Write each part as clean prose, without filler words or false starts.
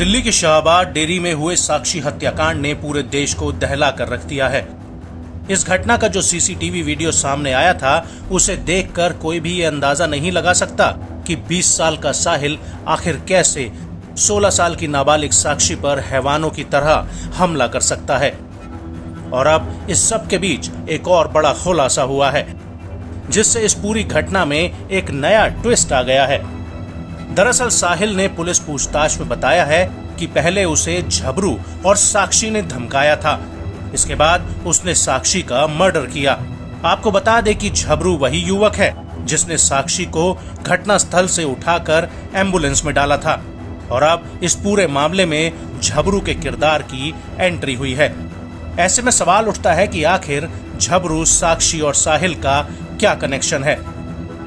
दिल्ली की शाहबाद डेयरी में हुए साक्षी हत्याकांड ने पूरे देश को दहला कर रख दिया है। इस घटना का जो सीसीटीवी वीडियो सामने आया था, उसे देखकर कोई भी ये अंदाजा नहीं लगा सकता कि 20 साल का साहिल आखिर कैसे 16 साल की नाबालिग साक्षी पर हैवानों की तरह हमला कर सकता है। और अब इस सब के बीच एक और बड़ा खुलासा हुआ है, जिससे इस पूरी घटना में एक नया ट्विस्ट आ गया है। दरअसल साहिल ने पुलिस पूछताछ में बताया है कि पहले उसे झबरू और साक्षी ने धमकाया था। इसके बाद उसने साक्षी का मर्डर किया। आपको बता दें कि झबरू वही युवक है जिसने साक्षी को घटनास्थल से उठाकर एम्बुलेंस में डाला था। और अब इस पूरे मामले में झबरू के किरदार की एंट्री हुई है। ऐसे में सवाल उठता है कि आखिर झबरू, साक्षी और साहिल का क्या कनेक्शन है।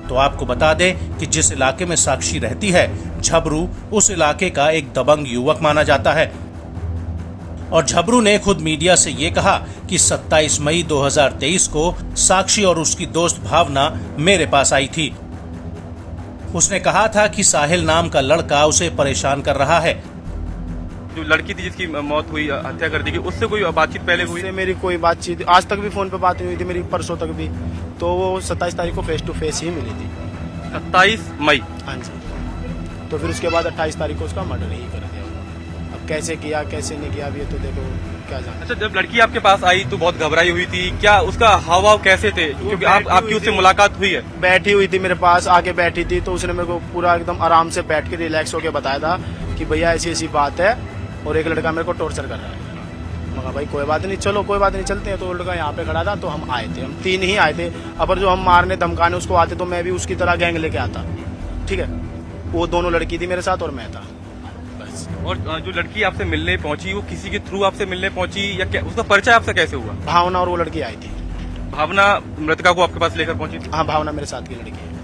तो आपको बता दें कि जिस इलाके में साक्षी रहती है, झबरू उस इलाके का एक दबंग युवक माना जाता है। और झबरू ने खुद मीडिया से ये कहा कि 27 मई 2023 को साक्षी और उसकी दोस्त भावना मेरे पास आई थी। उसने कहा था कि साहिल नाम का लड़का उसे परेशान कर रहा है। जो लड़की थी जिसकी मौत हुई, हत्या कर दी गई, उससे कोई बातचीत पहले हुई? मेरी कोई बातचीत आज तक भी फोन पे बात नहीं हुई थी मेरी, परसों तक भी। तो वो 27 तारीख को फेस टू फेस ही मिली थी। 27 मई? हाँ जी। तो फिर उसके बाद 28 तारीख को उसका मर्डर ही कर दिया। अब कैसे किया कैसे नहीं किया, अब ये तो देखो क्या जाने। अच्छा, जब लड़की आपके पास आई तो बहुत घबराई हुई थी, क्या उसका हाव भाव कैसे थे? क्योंकि आपकी उससे मुलाकात हुई है। बैठी हुई थी मेरे पास, आके बैठी थी, तो उसने मेरे को पूरा एकदम आराम से बैठ के रिलैक्स होके बताया था कि भैया ऐसी ऐसी बात है और एक लड़का मेरे को टॉर्चर कर रहा है। मगर भाई कोई बात नहीं, चलो कोई बात नहीं, चलते हैं। तो लड़का यहाँ पे खड़ा था, तो हम आए थे, हम 3 ही आए थे। अगर जो हम मारने धमकाने उसको आते तो मैं भी उसकी तरह गैंग लेके आता, ठीक है। वो दोनों लड़की थी मेरे साथ और मैं था, बस। और जो लड़की आपसे मिलने पहुंची, वो किसी के थ्रू आपसे मिलने पहुंची या क्या? उसका परिचय आपसे कैसे हुआ? भावना और वो लड़की आई थी। भावना मृतका को आपके पास लेकर पहुंची थी? हाँ, भावना मेरे साथ की लड़की है।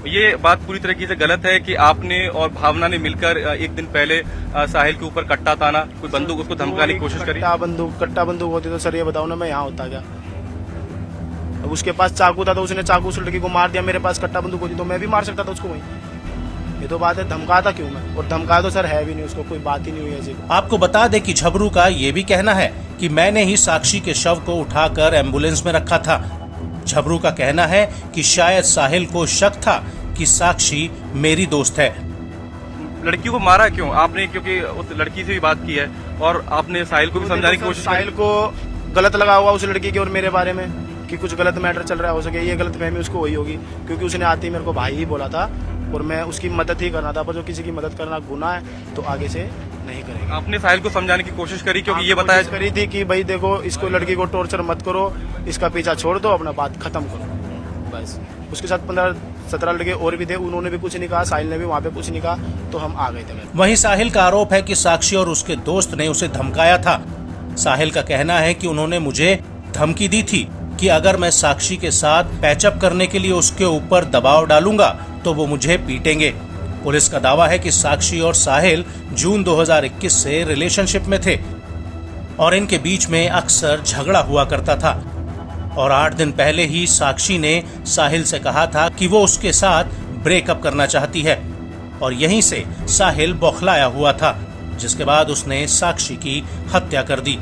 ये बात पूरी तरीके से गलत है कि आपने और भावना ने मिलकर एक दिन पहले साहिल के ऊपर कट्टा ताना, कोई बंदूक उसको धमकाने की कोशिश करी? कट्टा बंदूक होती तो सर ये बताओ ना, मैं यहाँ होता क्या? अब उसके पास चाकू था तो उसने चाकू उस लड़की को मार दिया। मेरे पास कट्टा बंदूक होती तो मैं भी मार सकता था उसको वहीं। ये तो बात है, धमकाता क्यों मैं? और धमका तो सर है भी नहीं, उसको कोई बात ही नहीं हुई है। आपको बता दें कि झबरू का ये भी कहना है कि मैंने ही साक्षी के शव को उठाकर एम्बुलेंस में रखा था। झबरू का कहना है कि शायद साहिल को शक था कि साक्षी मेरी दोस्त है। लड़की को मारा क्यों आपने? क्योंकि उस लड़की से भी बात की है और आपने साहिल को भी समझाने की कोशिश की। साहिल को गलत लगा हुआ उस लड़की के और मेरे बारे में कि कुछ गलत मैटर चल रहा हो सके। ये गलत फहमी उसको वही होगी, क्योंकि उसने आते ही मेरे को भाई ही बोला था और मैं उसकी मदद ही करना था। पर जो किसी की मदद करना गुनाह है तो आगे से नहीं करेंगे। आपने साहिल को समझाने की कोशिश करी? क्योंकि ये बताया करी थी कि भाई देखो, इसको लड़की को टॉर्चर मत करो, इसका पीछा छोड़ दो, अपना बात खत्म करो, बस। उसके साथ 15-17 लड़के और भी थे, उन्होंने भी कुछ नहीं कहा, साहिल ने भी वहाँ पे कुछ नहीं कहा, तो हम आ गए थे। वहीं साहिल का आरोप है कि साक्षी और उसके दोस्त ने उसे धमकाया था। साहिल का कहना है कि उन्होंने मुझे धमकी दी थी कि अगर मैं साक्षी के साथ पैचअप करने के लिए उसके ऊपर दबाव डालूंगा तो वो मुझे पीटेंगे। पुलिस का दावा है कि साक्षी और साहिल जून 2021 से रिलेशनशिप में थे और इनके बीच में अक्सर झगड़ा हुआ करता था। और 8 दिन पहले ही साक्षी ने साहिल से कहा था कि वो उसके साथ ब्रेकअप करना चाहती है और यहीं से साहिल बौखलाया हुआ था, जिसके बाद उसने साक्षी की हत्या कर दी।